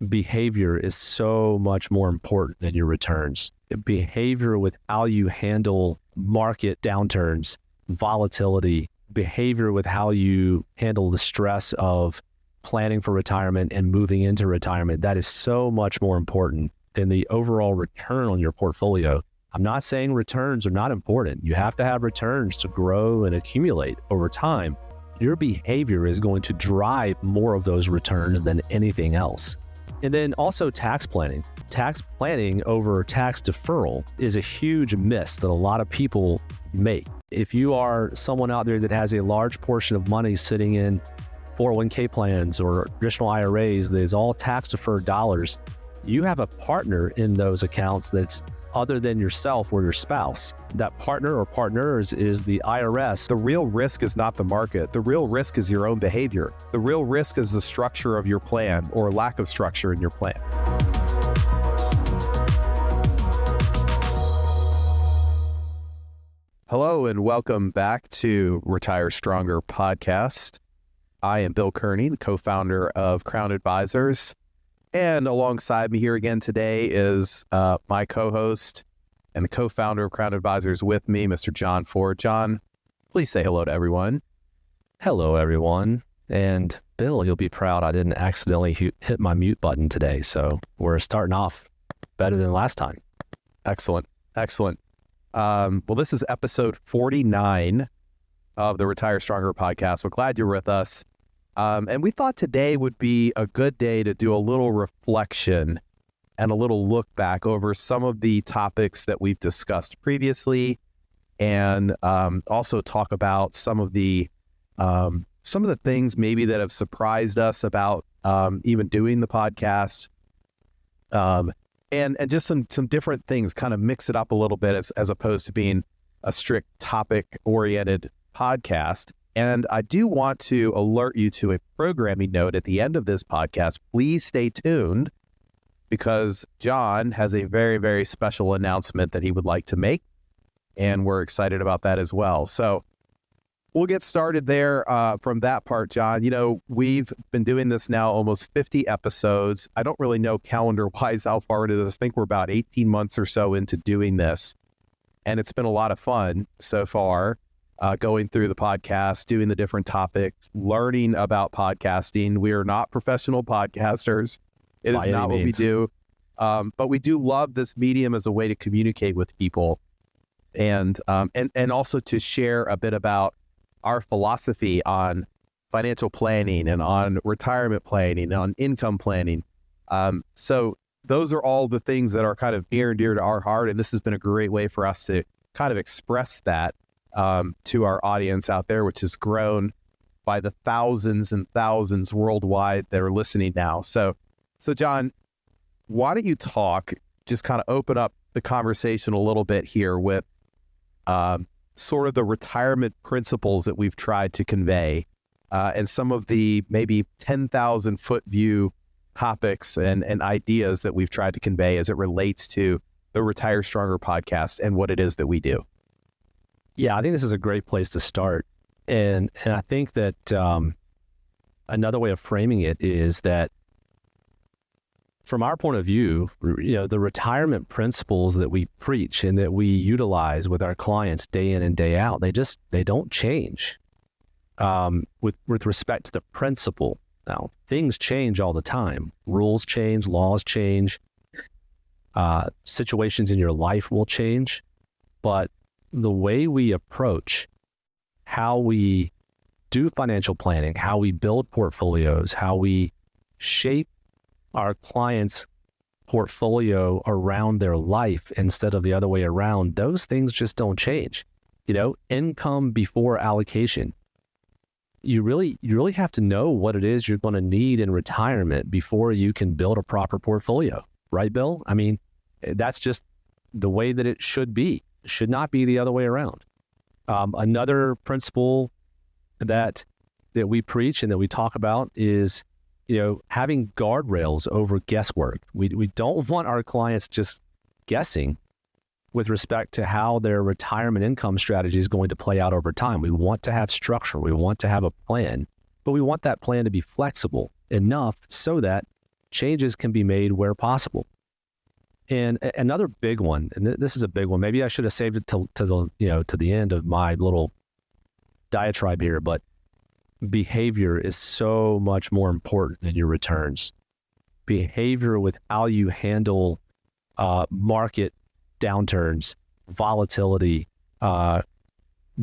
behavior is so much more important than your returns. Behavior with how you handle market downturns, volatility, behavior with how you handle the stress of planning for retirement and moving into retirement, that is so much more important than the overall return on your portfolio. I'm not saying returns are not important. You have to have returns to grow and accumulate over time. Your behavior is going to drive more of those returns than anything else. And then also tax planning. Tax planning over tax deferral is a huge miss that a lot of people make. If you are someone out there that has a large portion of money sitting in 401k plans or traditional IRAs that is all tax deferred dollars, you have a partner in those accounts that's other than yourself or your spouse. That partner or partners is the IRS. The real risk is not the market. The real risk is your own behavior. The real risk is the structure of your plan or lack of structure in your plan. Hello and welcome back to Retire Stronger podcast. I am Bill Kearney, the co-founder of Crown Advisors. And alongside me here again today is my co-host and the co-founder of Crown Advisors with me, Mr. John Ford. John, please say hello to everyone. Hello, everyone. And Bill, you'll be proud I didn't accidentally hit my mute button today. So we're starting off better than last time. Excellent. Well, this is episode 49 of the Retire Stronger podcast. We're glad you're with us. And we thought today would be a good day to do a little reflection and a little look back over some of the topics that we've discussed previously, and also talk about some of the things maybe that have surprised us about even doing the podcast, and just some different things, kind of mix it up a little bit as opposed to being a strict topic-oriented podcast. And I do want to alert you to a programming note at the end of this podcast. Please stay tuned because John has a very, very special announcement that he would like to make. And we're excited about that as well. So we'll get started there from that part, John. You know, we've been doing this now almost 50 episodes. I don't really know calendar-wise how far it is. I think we're about 18 months or so into doing this. And it's been a lot of fun so far. Going through the podcast, doing the different topics, learning about podcasting. We are not professional podcasters. It is not what we do. But we do love this medium as a way to communicate with people and also to share a bit about our philosophy on financial planning and on retirement planning and on income planning. So those are all the things that are kind of near and dear to our heart. And this has been a great way for us to kind of express that to our audience out there, which has grown by the thousands and thousands worldwide that are listening now. So John, why don't you just kind of open up the conversation a little bit here with sort of the retirement principles that we've tried to convey and some of the maybe 10,000 foot view topics and ideas that we've tried to convey as it relates to the Retire Stronger podcast and what it is that we do. Yeah, I think this is a great place to start. And I think that another way of framing it is that from our point of view, you know, the retirement principles that we preach and that we utilize with our clients day in and day out, they don't change with respect to the principle. Now, things change all the time. Rules change, laws change, situations in your life will change, but the way we approach how we do financial planning, how we build portfolios, how we shape our clients' portfolio around their life instead of the other way around, those things just don't change. You know, income before allocation. You really have to know what it is you're going to need in retirement before you can build a proper portfolio. Right, Bill? I mean, that's just the way that it should be. Should not be the other way around. Another principle that we preach and that we talk about is, you know, having guardrails over guesswork. We don't want our clients just guessing with respect to how their retirement income strategy is going to play out over time. We want to have structure. We want to have a plan, but we want that plan to be flexible enough so that changes can be made where possible. And another big one, and this is a big one. Maybe I should have saved it to the end of my little diatribe here, but behavior is so much more important than your returns. Behavior with how you handle market downturns, volatility,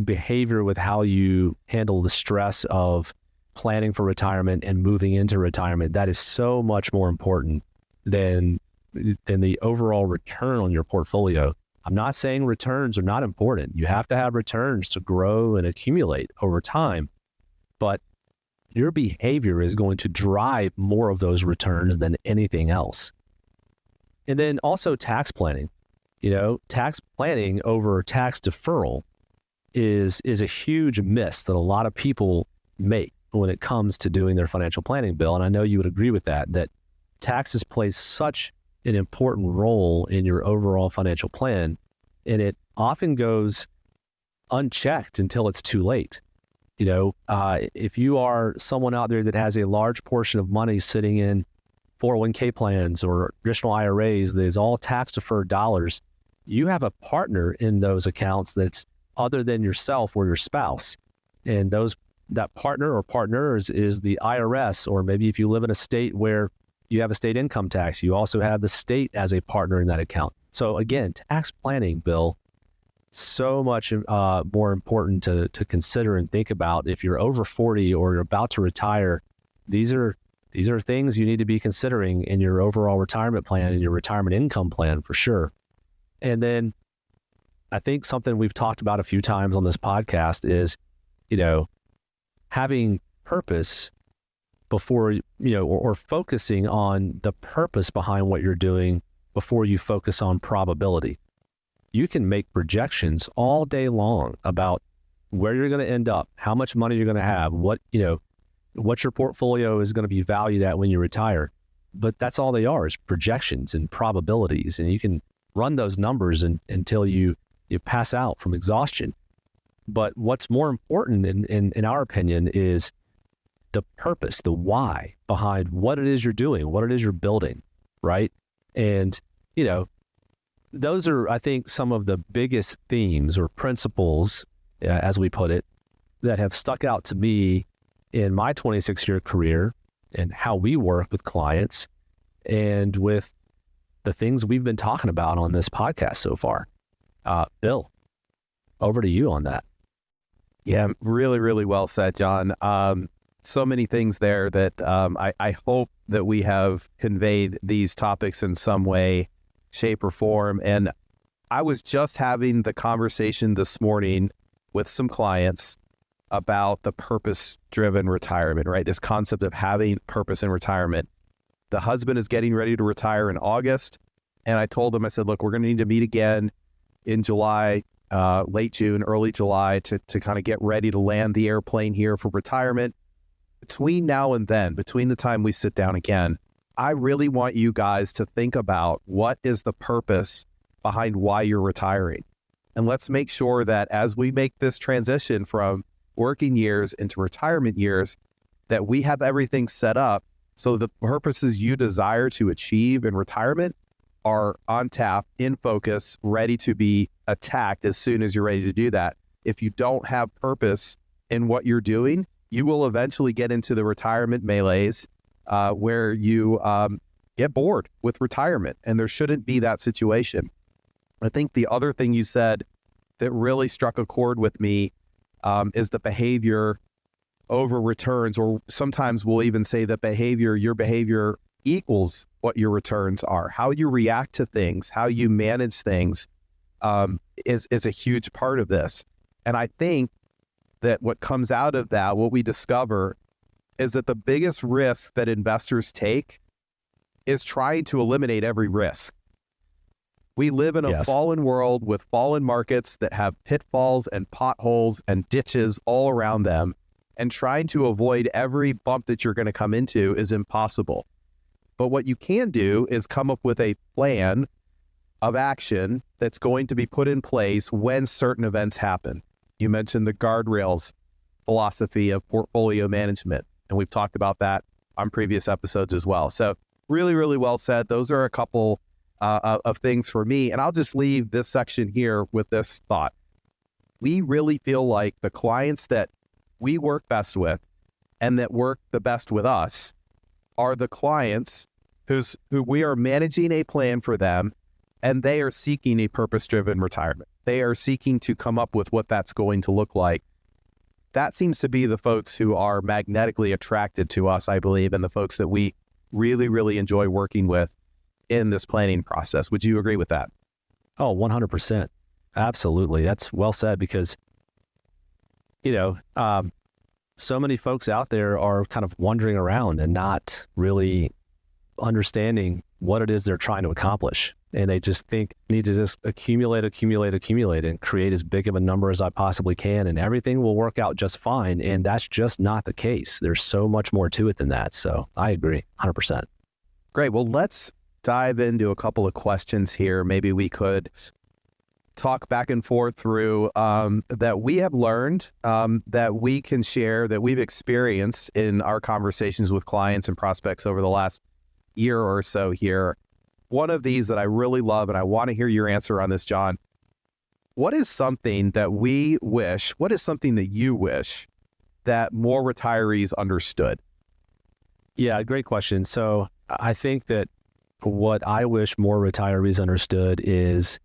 behavior with how you handle the stress of planning for retirement and moving into retirement. That is so much more important than the overall return on your portfolio. I'm not saying returns are not important. You have to have returns to grow and accumulate over time, but your behavior is going to drive more of those returns than anything else. And then also tax planning. Tax planning over tax deferral is a huge miss that a lot of people make when it comes to doing their financial planning, Bill. And I know you would agree with that taxes play such an important role in your overall financial plan, and it often goes unchecked until it's too late. If you are someone out there that has a large portion of money sitting in 401k plans or traditional IRAs that is all tax deferred dollars, you have a partner in those accounts that's other than yourself or your spouse. And that partner or partners is the IRS, or maybe if you live in a state where you have a state income tax, you also have the state as a partner in that account. So again, tax planning, Bill, so much more important to consider and think about. If you're over 40 or you're about to retire, these are things you need to be considering in your overall retirement plan and your retirement income plan for sure. And then I think something we've talked about a few times on this podcast is, having purpose before, or focusing on the purpose behind what you're doing before you focus on probability. You can make projections all day long about where you're going to end up, how much money you're going to have, what your portfolio is going to be valued at when you retire. But that's all they are, is projections and probabilities. And you can run those numbers until you pass out from exhaustion. But what's more important in our opinion is the purpose, the why behind what it is you're doing, what it is you're building, right? And, those are, I think, some of the biggest themes or principles, as we put it, that have stuck out to me in my 26-year career and how we work with clients and with the things we've been talking about on this podcast so far. Bill, over to you on that. Yeah, really, really well said, John. So many things there that I hope that we have conveyed these topics in some way, shape, or form. And I was just having the conversation this morning with some clients about the purpose-driven retirement, right? This concept of having purpose in retirement. The husband is getting ready to retire in August. And I told him, I said, look, we're going to need to meet again in July, late June, early July to kind of get ready to land the airplane here for retirement. Between now and then, between the time we sit down again, I really want you guys to think about what is the purpose behind why you're retiring. And let's make sure that as we make this transition from working years into retirement years, that we have everything set up so the purposes you desire to achieve in retirement are on tap, in focus, ready to be attacked as soon as you're ready to do that. If you don't have purpose in what you're doing, you will eventually get into the retirement melees where you get bored with retirement, and there shouldn't be that situation. I think the other thing you said that really struck a chord with me is the behavior over returns, or sometimes we'll even say that your behavior equals what your returns are. How you react to things, how you manage things is a huge part of this. And I think that what comes out of that, what we discover, is that the biggest risk that investors take is trying to eliminate every risk. We live in a fallen world with fallen markets that have pitfalls and potholes and ditches all around them, and trying to avoid every bump that you're going to come into is impossible. But what you can do is come up with a plan of action that's going to be put in place when certain events happen. You mentioned the guardrails philosophy of portfolio management, and we've talked about that on previous episodes as well. So Really, really well said. Those are a couple of things for me. And I'll just leave this section here with this thought. We really feel like the clients that we work best with and that work the best with us are the clients who we are managing a plan for them, and they are seeking a purpose-driven retirement. They are seeking to come up with what that's going to look like. That seems to be the folks who are magnetically attracted to us, I believe, and the folks that we really, really enjoy working with in this planning process. Would you agree with that? Oh, 100%. Absolutely. That's well said, because, so many folks out there are kind of wandering around and not really understanding what it is they're trying to accomplish. And they just need to just accumulate and create as big of a number as I possibly can, and everything will work out just fine. And that's just not the case. There's so much more to it than that. So I agree 100%. Great. Well, let's dive into a couple of questions here. Maybe we could talk back and forth through that we have learned, that we can share, that we've experienced in our conversations with clients and prospects over the last year or so here. One of these that I really love, and I want to hear your answer on this, John. What is something that you wish that more retirees understood? Yeah, great question. So I think that what I wish more retirees understood is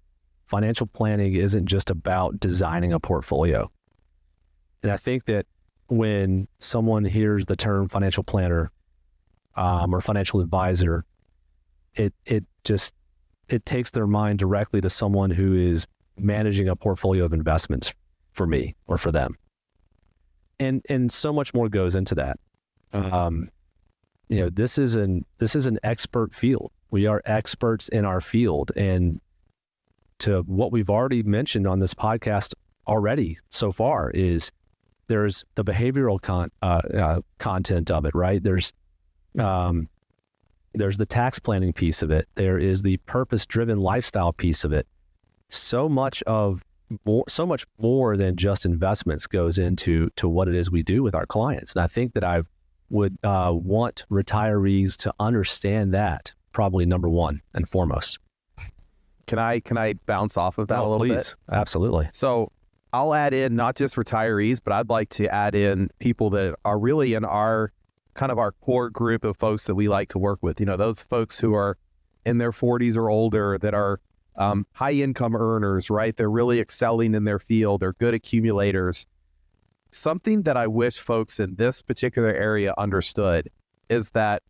financial planning isn't just about designing a portfolio. And I think that when someone hears the term financial planner or financial advisor, it takes their mind directly to someone who is managing a portfolio of investments for me or for them. And so much more goes into that. This is an expert field. We are experts in our field. And to what we've already mentioned on this podcast already so far is there's the behavioral content of it, right? There's the tax planning piece of it. There is the purpose-driven lifestyle piece of it. So much more than just investments goes into what it is we do with our clients. And I think that I would want retirees to understand that, probably number one and foremost. Can I bounce off of that a little bit? Absolutely. So I'll add in not just retirees, but I'd like to add in people that are really in our kind of our core group of folks that we like to work with. Those folks who are in their 40s or older that are high income earners, right? They're really excelling in their field. They're good accumulators. Something that I wish folks in this particular area understood is that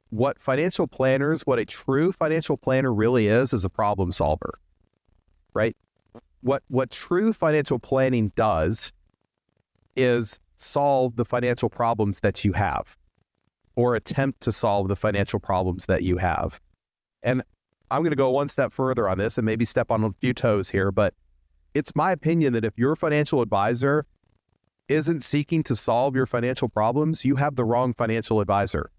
what a true financial planner really is a problem solver, right? What true financial planning does is solve the financial problems that you have, or attempt to solve the financial problems that you have. And I'm going to go one step further on this and maybe step on a few toes here, but it's my opinion that if your financial advisor isn't seeking to solve your financial problems, you have the wrong financial advisor.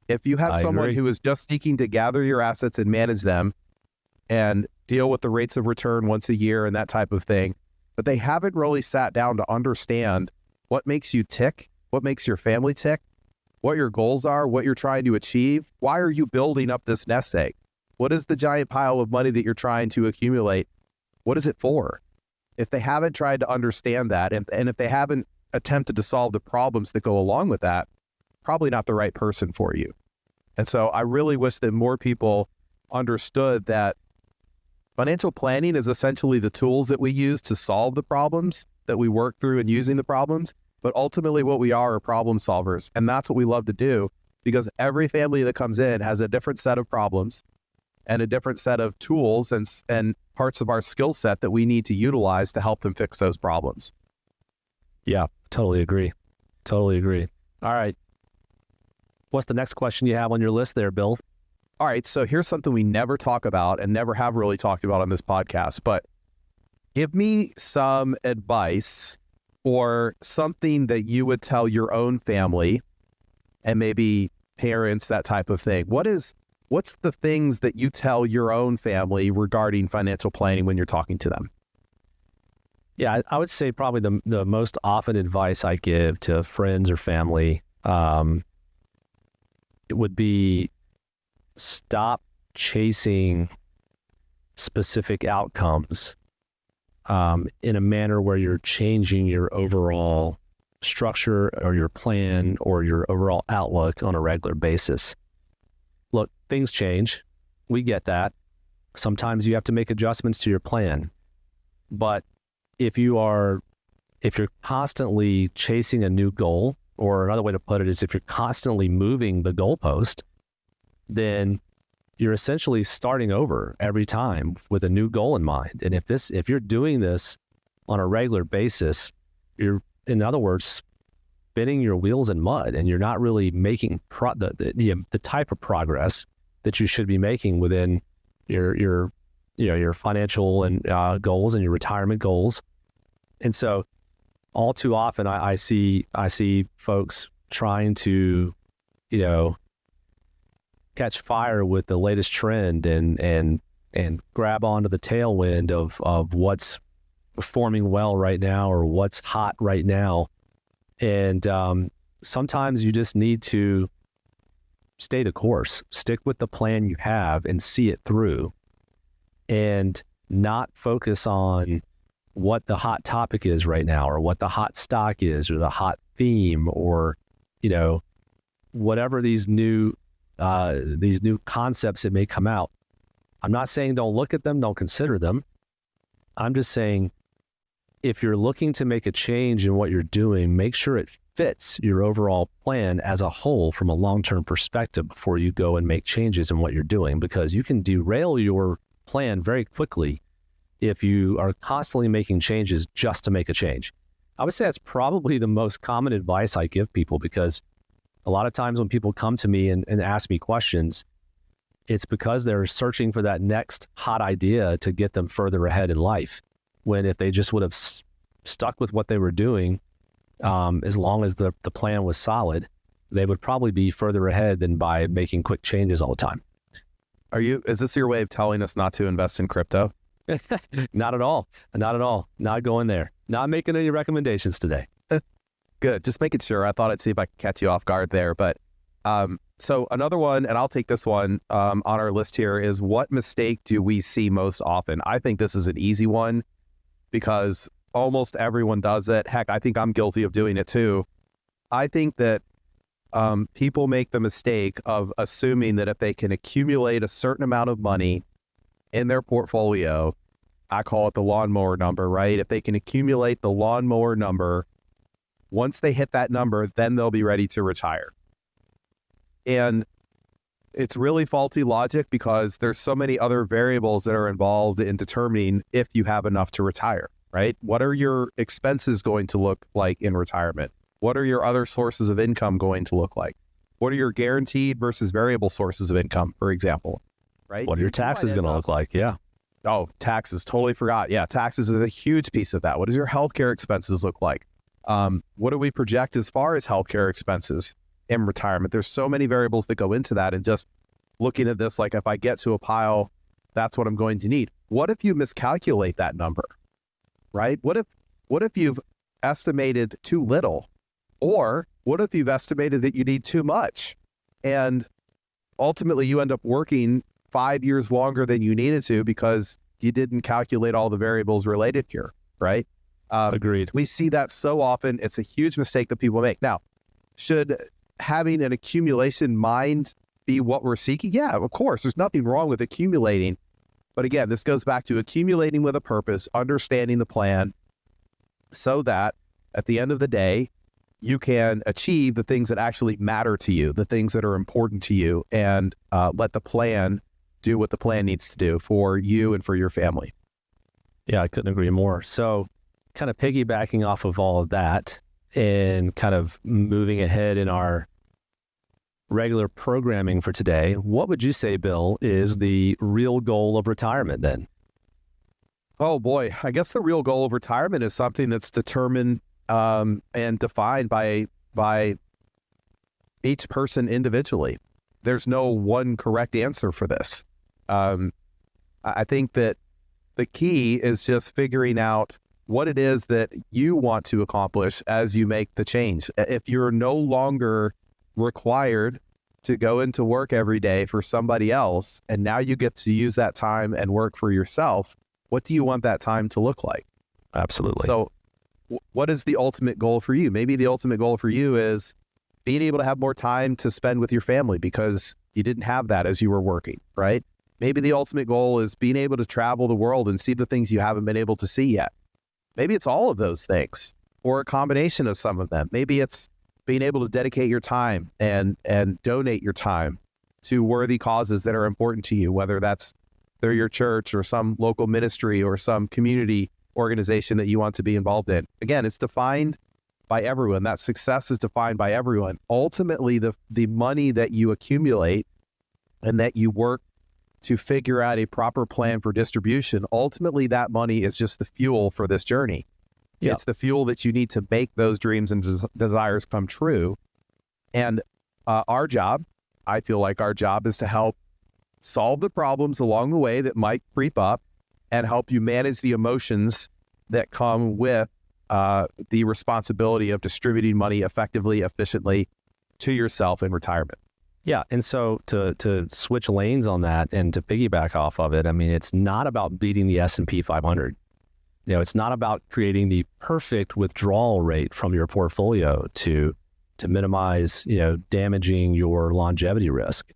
If you have someone who is just seeking to gather your assets and manage them and deal with the rates of return once a year and that type of thing, but they haven't really sat down to understand what makes you tick, what makes your family tick, what your goals are, what you're trying to achieve. Why are you building up this nest egg? What is the giant pile of money that you're trying to accumulate? What is it for? If they haven't tried to understand that, and if they haven't attempted to solve the problems that go along with that, probably not the right person for you. And so I really wish that more people understood that financial planning is essentially the tools that we use to solve the problems that we work through and using the problems. But ultimately what we are problem solvers. And that's what we love to do, because every family that comes in has a different set of problems and a different set of tools and parts of our skill set that we need to utilize to help them fix those problems. Yeah, totally agree. All right. What's the next question you have on your list there, Bill? All right. So here's something we never talk about and never have really talked about on this podcast, but give me some advice or something that you would tell your own family and maybe parents, that type of thing. What's the things that you tell your own family regarding financial planning when you're talking to them? Yeah, I would say probably the most often advice I give to friends or family, it would be stop chasing specific outcomes in a manner where you're changing your overall structure or your plan or your overall outlook on a regular basis. Look, things change. We get that. Sometimes you have to make adjustments to your plan. But if you're constantly chasing a new goal, or another way to put it is if you're constantly moving the goalpost, then you're essentially starting over every time with a new goal in mind. And if you're doing this on a regular basis, you're, in other words, spinning your wheels in mud, and you're not really making the type of progress that you should be making within your financial and goals and your retirement goals. And so all too often I see folks trying to, catch fire with the latest trend and grab onto the tailwind of what's performing well right now or what's hot right now. And sometimes you just need to stay the course, stick with the plan you have and see it through, and not focus on what the hot topic is right now or what the hot stock is or the hot theme or, whatever these new concepts that may come out. I'm not saying don't look at them, don't consider them. I'm just saying if you're looking to make a change in what you're doing, make sure it fits your overall plan as a whole from a long-term perspective before you go and make changes in what you're doing, because you can derail your plan very quickly if you are constantly making changes just to make a change. I would say that's probably the most common advice I give people, because a lot of times when people come to me and ask me questions, it's because they're searching for that next hot idea to get them further ahead in life. When if they just would have stuck with what they were doing, as long as the plan was solid, they would probably be further ahead than by making quick changes all the time. Is this your way of telling us not to invest in crypto? Not at all. Not at all. Not going there. Not making any recommendations today. Good. Just making sure. I thought I'd see if I could catch you off guard there. But so another one, and I'll take this one on our list here, is what mistake do we see most often? I think this is an easy one because almost everyone does it. Heck, I think I'm guilty of doing it too. I think that people make the mistake of assuming that if they can accumulate a certain amount of money in their portfolio, I call it the lawnmower number, right? If they can accumulate the lawnmower number, once they hit that number, then they'll be ready to retire. And it's really faulty logic because there's so many other variables that are involved in determining if you have enough to retire, right? What are your expenses going to look like in retirement? What are your other sources of income going to look like? What are your guaranteed versus variable sources of income, for example, right? What are your taxes going to look like? Yeah. Oh, taxes. Totally forgot. Yeah, taxes is a huge piece of that. What does your healthcare expenses look like? What do we project as far as healthcare expenses in retirement? There's so many variables that go into that, and just looking at this, like if I get to a pile, that's what I'm going to need. What if you miscalculate that number, right? What if you've estimated too little, or what if you've estimated that you need too much, and ultimately you end up working 5 years longer than you needed to because you didn't calculate all the variables related here, right? Agreed. We see that so often. It's a huge mistake that people make. Now, should having an accumulation mind be what we're seeking? Yeah, of course. There's nothing wrong with accumulating. But again, this goes back to accumulating with a purpose, understanding the plan, so that at the end of the day, you can achieve the things that actually matter to you, the things that are important to you, and let the plan do what the plan needs to do for you and for your family. Yeah, I couldn't agree more. So kind of piggybacking off of all of that and kind of moving ahead in our regular programming for today, what would you say, Bill, is the real goal of retirement then? Oh boy, I guess the real goal of retirement is something that's determined and defined by each person individually. There's no one correct answer for this. I think that the key is just figuring out what it is that you want to accomplish as you make the change. If you're no longer required to go into work every day for somebody else, and now you get to use that time and work for yourself, what do you want that time to look like? Absolutely. So what is the ultimate goal for you? Maybe the ultimate goal for you is being able to have more time to spend with your family because you didn't have that as you were working, right? Maybe the ultimate goal is being able to travel the world and see the things you haven't been able to see yet. Maybe it's all of those things or a combination of some of them. Maybe it's being able to dedicate your time and donate your time to worthy causes that are important to you, whether that's through your church or some local ministry or some community organization that you want to be involved in. Again, it's defined by everyone. That success is defined by everyone. Ultimately, the money that you accumulate and that you work to figure out a proper plan for distribution, ultimately that money is just the fuel for this journey. Yep. It's the fuel that you need to make those dreams and desires come true. And our job, I feel like our job is to help solve the problems along the way that might creep up and help you manage the emotions that come with the responsibility of distributing money effectively, efficiently to yourself in retirement. Yeah. And so to switch lanes on that and to piggyback off of it, I mean, it's not about beating the S&P 500. You know, it's not about creating the perfect withdrawal rate from your portfolio to minimize, damaging your longevity risk.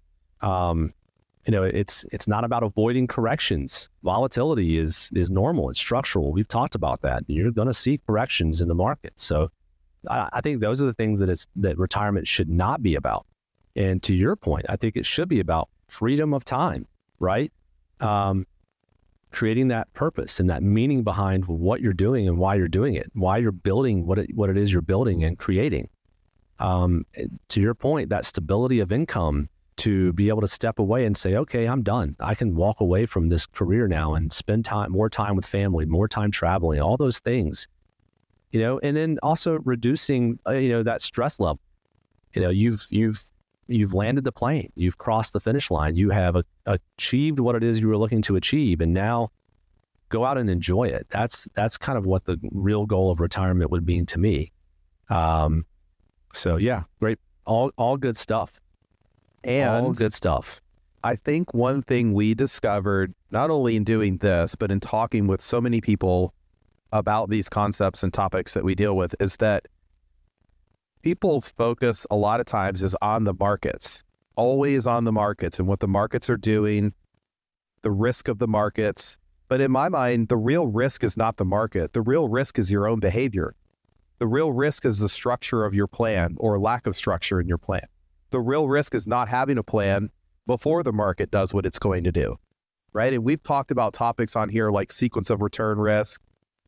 It's not about avoiding corrections. Volatility is normal. It's structural. We've talked about that. You're going to see corrections in the market. So I think those are the things that retirement should not be about. And to your point, I think it should be about freedom of time, right? Creating that purpose and that meaning behind what you're doing and why you're doing it, why you're building what it is you're building and creating. To your point, that stability of income to be able to step away and say, okay, I'm done. I can walk away from this career now and spend more time with family, more time traveling, all those things, and then also reducing, that stress level. You've landed the plane, you've crossed the finish line, you have achieved what it is you were looking to achieve, and now go out and enjoy it. That's kind of what the real goal of retirement would mean to me. So yeah, great, all good stuff. And all good stuff. I think one thing we discovered, not only in doing this, but in talking with so many people about these concepts and topics that we deal with, is that people's focus a lot of times is on the markets, always on the markets and what the markets are doing, the risk of the markets. But in my mind, the real risk is not the market. The real risk is your own behavior. The real risk is the structure of your plan or lack of structure in your plan. The real risk is not having a plan before the market does what it's going to do, right? And we've talked about topics on here like sequence of return risk.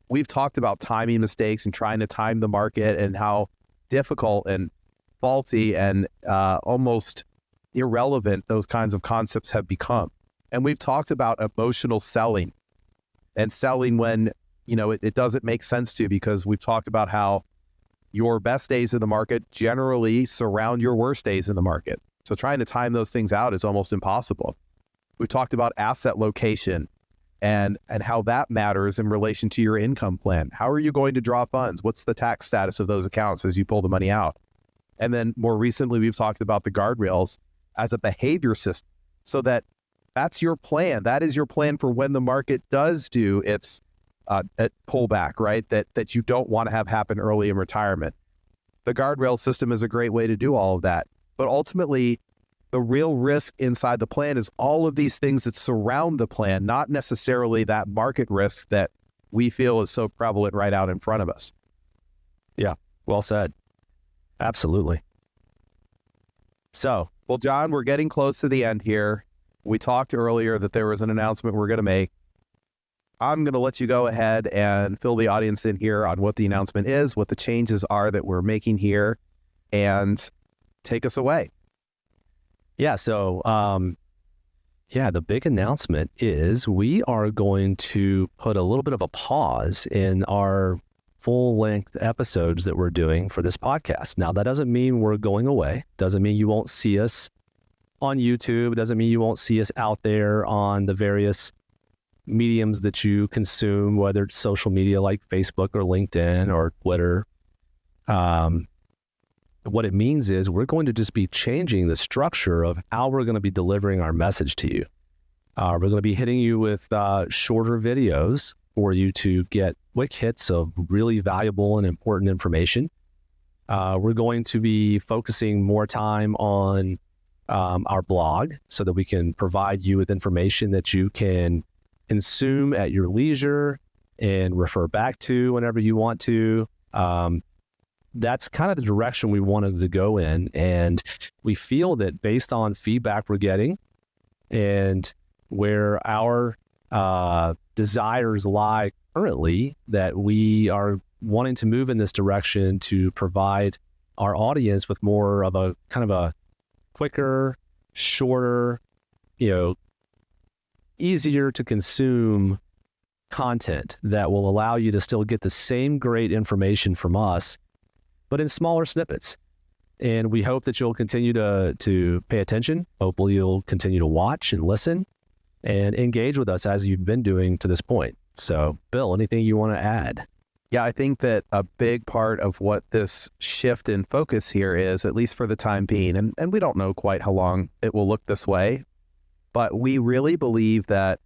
We've talked about timing mistakes and trying to time the market and how difficult and faulty and almost irrelevant those kinds of concepts have become. And we've talked about emotional selling and selling when, it doesn't make sense to, because we've talked about how your best days in the market generally surround your worst days in the market. So trying to time those things out is almost impossible. We talked about asset location and how that matters in relation to your income plan. How are you going to draw funds? What's the tax status of those accounts as you pull the money out? And then more recently, we've talked about the guardrails as a behavior system, so that's your plan. That is your plan for when the market does do its pullback, right? That you don't want to have happen early in retirement. The guardrail system is a great way to do all of that. But ultimately, the real risk inside the plan is all of these things that surround the plan, not necessarily that market risk that we feel is so prevalent right out in front of us. Yeah, well said. Absolutely. So, well, John, we're getting close to the end here. We talked earlier that there was an announcement we're going to make. I'm going to let you go ahead and fill the audience in here on what the announcement is, what the changes are that we're making here, and take us away. Yeah. So, the big announcement is we are going to put a little bit of a pause in our full-length episodes that we're doing for this podcast. Now, that doesn't mean we're going away. Doesn't mean you won't see us on YouTube. Doesn't mean you won't see us out there on the various mediums that you consume, whether it's social media like Facebook or LinkedIn or Twitter. What it means is we're going to just be changing the structure of how we're going to be delivering our message to you. We're going to be hitting you with shorter videos for you to get quick hits of really valuable and important information. We're going to be focusing more time on our blog so that we can provide you with information that you can consume at your leisure and refer back to whenever you want to. That's kind of the direction we wanted to go in. And we feel that based on feedback we're getting and where our desires lie currently, that we are wanting to move in this direction to provide our audience with more of a kind of a quicker, shorter, easier to consume content that will allow you to still get the same great information from us, but in smaller snippets. And we hope that you'll continue to pay attention. Hopefully you'll continue to watch and listen and engage with us as you've been doing to this point. So, Bill, anything you want to add? Yeah, I think that a big part of what this shift in focus here is, at least for the time being, and we don't know quite how long it will look this way, but we really believe that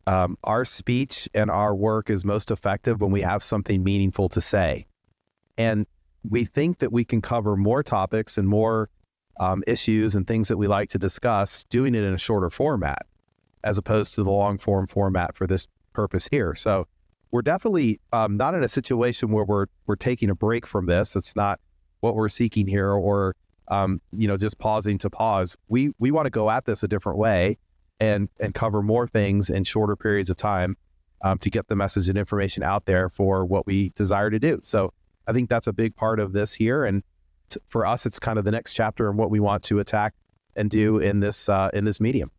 our speech and our work is most effective when we have something meaningful to say. And we think that we can cover more topics and more issues and things that we like to discuss doing it in a shorter format, as opposed to the long form format for this purpose here. So we're definitely not in a situation where we're taking a break from this. It's not what we're seeking here, or just pausing to pause. We want to go at this a different way and cover more things in shorter periods of time to get the message and information out there for what we desire to do. So I think that's a big part of this here. And for us, it's kind of the next chapter in what we want to attack and do in this medium.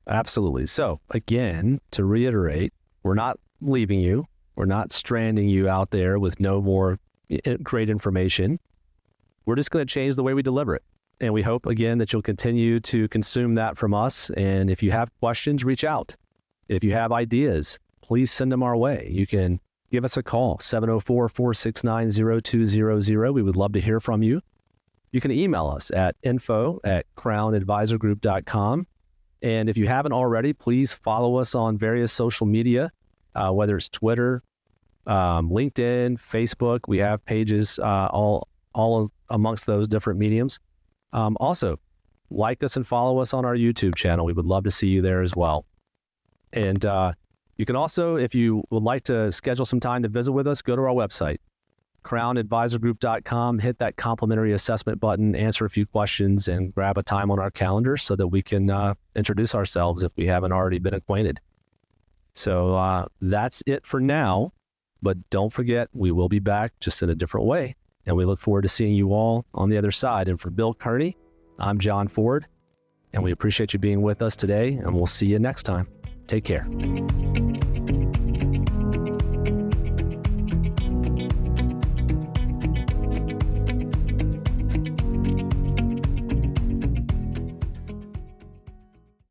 Absolutely. So again, to reiterate, we're not leaving you. We're not stranding you out there with no more great information. We're just going to change the way we deliver it. And we hope, again, that you'll continue to consume that from us. And if you have questions, reach out. If you have ideas, please send them our way. You can give us a call, 704-469-0200. We would love to hear from you. You can email us at info@crownadvisorgroup.com. And if you haven't already, please follow us on various social media, whether it's Twitter, LinkedIn, Facebook. We have pages all amongst those different mediums. Also, like us and follow us on our YouTube channel. We would love to see you there as well. And you can also, if you would like to schedule some time to visit with us, go to our website, crownadvisorgroup.com, hit that complimentary assessment button, answer a few questions, and grab a time on our calendar so that we can introduce ourselves if we haven't already been acquainted. So that's it for now, but don't forget, we will be back just in a different way, and we look forward to seeing you all on the other side. And for Bill Kearney, I'm John Ford, and we appreciate you being with us today, and we'll see you next time. Take care.